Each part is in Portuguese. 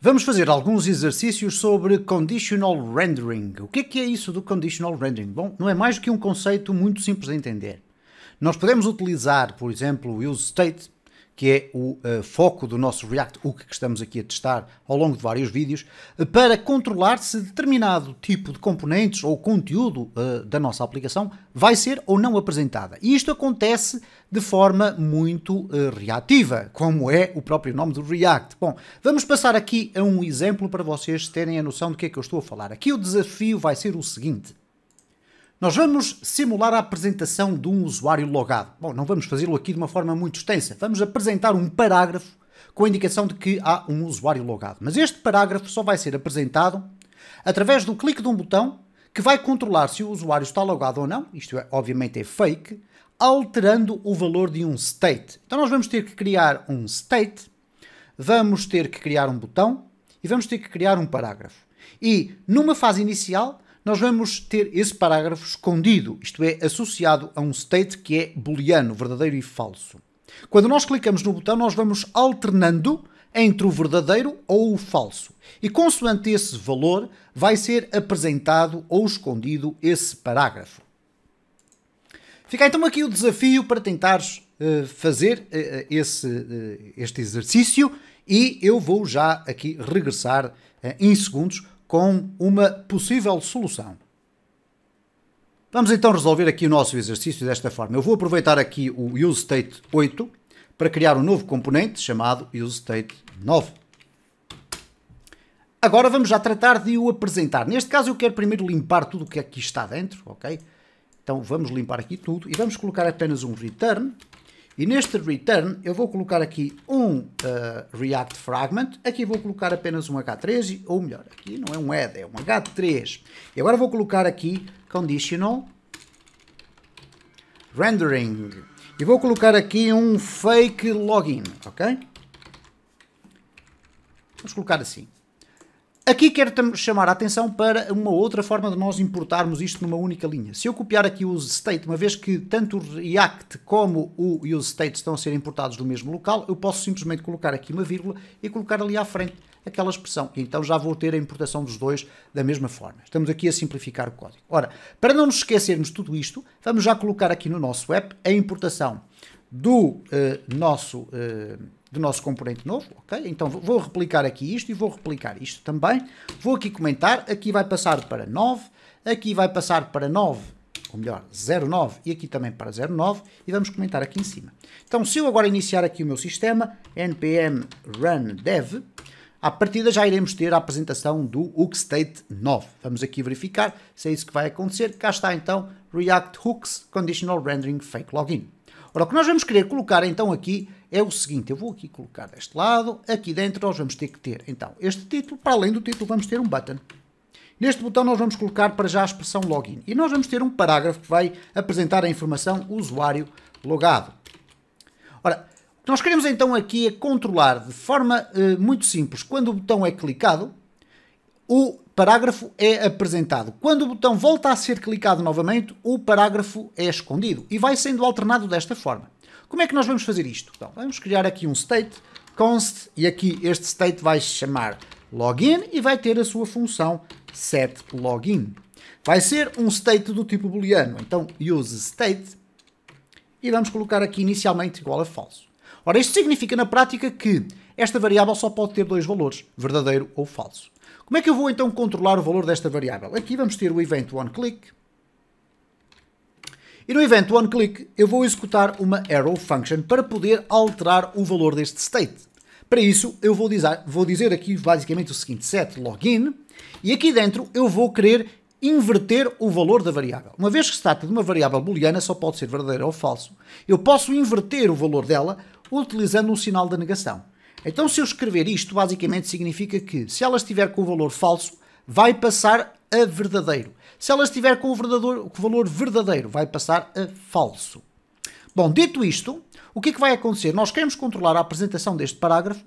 Vamos fazer alguns exercícios sobre Conditional Rendering. O que é isso do Conditional Rendering? Bom, não é mais do que um conceito muito simples de entender. Nós podemos utilizar, por exemplo, o useState, que é o foco do nosso React Hook que estamos aqui a testar ao longo de vários vídeos, para controlar se determinado tipo de componentes ou conteúdo da nossa aplicação vai ser ou não apresentada. E isto acontece de forma muito reativa, como é o próprio nome do React. Bom, vamos passar aqui a um exemplo para vocês terem a noção do que é que eu estou a falar. Aqui o desafio vai ser o seguinte. Nós vamos simular a apresentação de um usuário logado. Bom, não vamos fazê-lo aqui de uma forma muito extensa. Vamos apresentar um parágrafo com a indicação de que há um usuário logado. Mas este parágrafo só vai ser apresentado através do clique de um botão que vai controlar se o usuário está logado ou não. Isto é, obviamente é fake, alterando o valor de um state. Então nós vamos ter que criar um state, vamos ter que criar um botão e vamos ter que criar um parágrafo. E numa fase inicial nós vamos ter esse parágrafo escondido, isto é, associado a um state que é booleano, verdadeiro e falso. Quando nós clicamos no botão, nós vamos alternando entre o verdadeiro ou o falso. E consoante esse valor, vai ser apresentado ou escondido esse parágrafo. Fica então aqui o desafio para tentares fazer este exercício e eu vou já aqui regressar em segundos com uma possível solução. Vamos então resolver aqui o nosso exercício desta forma. Eu vou aproveitar aqui o useState 8 para criar um novo componente chamado useState 9. Agora vamos já tratar de o apresentar. Neste caso eu quero primeiro limpar tudo o que aqui está dentro, ok? Então vamos limpar aqui tudo e vamos colocar apenas um return. E neste return eu vou colocar aqui um React Fragment, aqui vou colocar apenas um H3, ou melhor, aqui não é um add, é um H3. E agora vou colocar aqui Conditional Rendering. E vou colocar aqui um Fake Login, ok? Vamos colocar assim. Aqui quero chamar a atenção para uma outra forma de nós importarmos isto numa única linha. Se eu copiar aqui o useState, uma vez que tanto o React como o useState estão a ser importados do mesmo local, eu posso simplesmente colocar aqui uma vírgula e colocar ali à frente aquela expressão. E então já vou ter a importação dos dois da mesma forma. Estamos aqui a simplificar o código. Ora, para não nos esquecermos de tudo isto, vamos já colocar aqui no nosso app a importação do nosso componente novo, ok? Então vou replicar aqui isto e vou replicar isto também. Vou aqui comentar, aqui vai passar para 9, aqui vai passar para 9, ou melhor, 09 e aqui também para 09 e vamos comentar aqui em cima. Então se eu agora iniciar aqui o meu sistema, npm run dev, à partida já iremos ter a apresentação do useState 9. Vamos aqui verificar se é isso que vai acontecer. Cá está então React Hooks Conditional Rendering Fake Login. Ora, o que nós vamos querer colocar então aqui é o seguinte, eu vou aqui colocar deste lado, aqui dentro nós vamos ter que ter então este título, para além do título vamos ter um button. Neste botão nós vamos colocar para já a expressão login e nós vamos ter um parágrafo que vai apresentar a informação usuário logado. Ora, o que nós queremos então aqui é controlar de forma muito simples, quando o botão é clicado, o parágrafo é apresentado. Quando o botão volta a ser clicado novamente, o parágrafo é escondido e vai sendo alternado desta forma. Como é que nós vamos fazer isto? Então, vamos criar aqui um state, const, e aqui este state vai se chamar login e vai ter a sua função setLogin. Vai ser um state do tipo booleano, então useState, e vamos colocar aqui inicialmente igual a falso. Ora, isto significa na prática que esta variável só pode ter dois valores, verdadeiro ou falso. Como é que eu vou então controlar o valor desta variável? Aqui vamos ter o event onClick. E no event onClick eu vou executar uma arrow function para poder alterar o valor deste state. Para isso eu vou dizer aqui basicamente o seguinte, setLogin, e aqui dentro eu vou querer inverter o valor da variável. Uma vez que se trata de uma variável booleana, só pode ser verdadeira ou falso, eu posso inverter o valor dela utilizando um sinal da negação. Então, se eu escrever isto, basicamente significa que, se ela estiver com o valor falso, vai passar a verdadeiro. Se ela estiver com o valor verdadeiro, vai passar a falso. Bom, dito isto, o que é que vai acontecer? Nós queremos controlar a apresentação deste parágrafo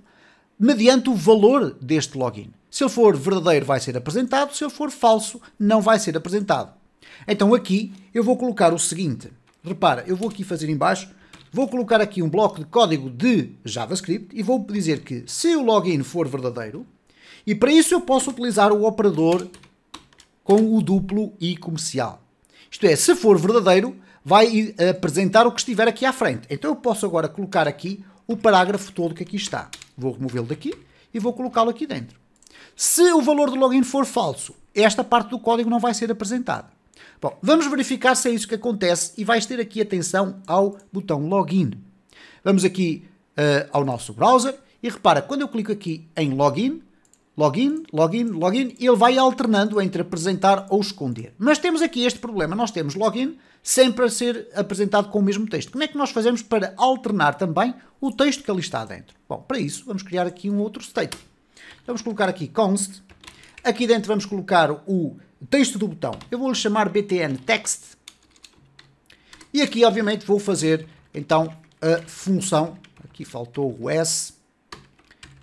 mediante o valor deste login. Se ele for verdadeiro, vai ser apresentado. Se ele for falso, não vai ser apresentado. Então, aqui, eu vou colocar o seguinte. Repara, eu vou aqui fazer em baixo. Vou colocar aqui um bloco de código de JavaScript e vou dizer que se o login for verdadeiro E para isso eu posso utilizar o operador com o duplo I comercial. Isto é, se for verdadeiro, vai apresentar o que estiver aqui à frente. Então eu posso agora colocar aqui o parágrafo todo que aqui está. Vou removê-lo daqui e vou colocá-lo aqui dentro. Se o valor do login for falso, esta parte do código não vai ser apresentada. Bom, vamos verificar se é isso que acontece e vais ter aqui atenção ao botão login. Vamos aqui ao nosso browser e repara, quando eu clico aqui em login, login, login, login, ele vai alternando entre apresentar ou esconder. Mas temos aqui este problema, nós temos login sempre a ser apresentado com o mesmo texto. Como é que nós fazemos para alternar também o texto que ali está dentro? Bom, para isso vamos criar aqui um outro state. Vamos colocar aqui const, aqui dentro vamos colocar o texto do botão. Eu vou-lhe chamar btn text e aqui obviamente vou fazer então a função, aqui faltou o s,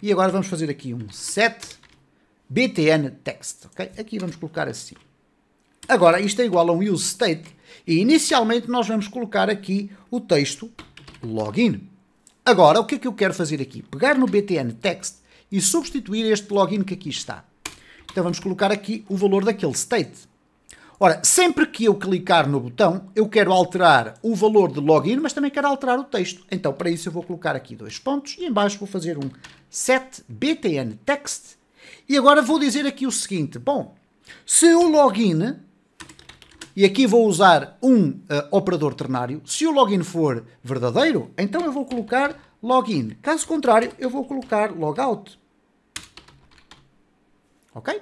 e agora vamos fazer aqui um set btn text, ok? Aqui vamos colocar assim. Agora isto é igual a um use state e inicialmente nós vamos colocar aqui o texto login. Agora o que é que eu quero fazer aqui? Pegar no btn text e substituir este login que aqui está. Então vamos colocar aqui o valor daquele state. Ora, sempre que eu clicar no botão, eu quero alterar o valor de login, mas também quero alterar o texto. Então, para isso, eu vou colocar aqui 2 pontos e em baixo vou fazer um set btn text. E agora vou dizer aqui o seguinte. Bom, se o login, e aqui vou usar um operador ternário, se o login for verdadeiro, então eu vou colocar login. Caso contrário, eu vou colocar logout. Ok?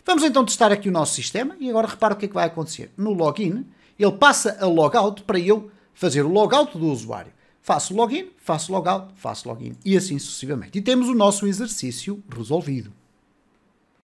Vamos então testar aqui o nosso sistema e agora repara o que é que vai acontecer. No login, ele passa a logout para eu fazer o logout do usuário. Faço login, faço logout, faço login e assim sucessivamente. E temos o nosso exercício resolvido.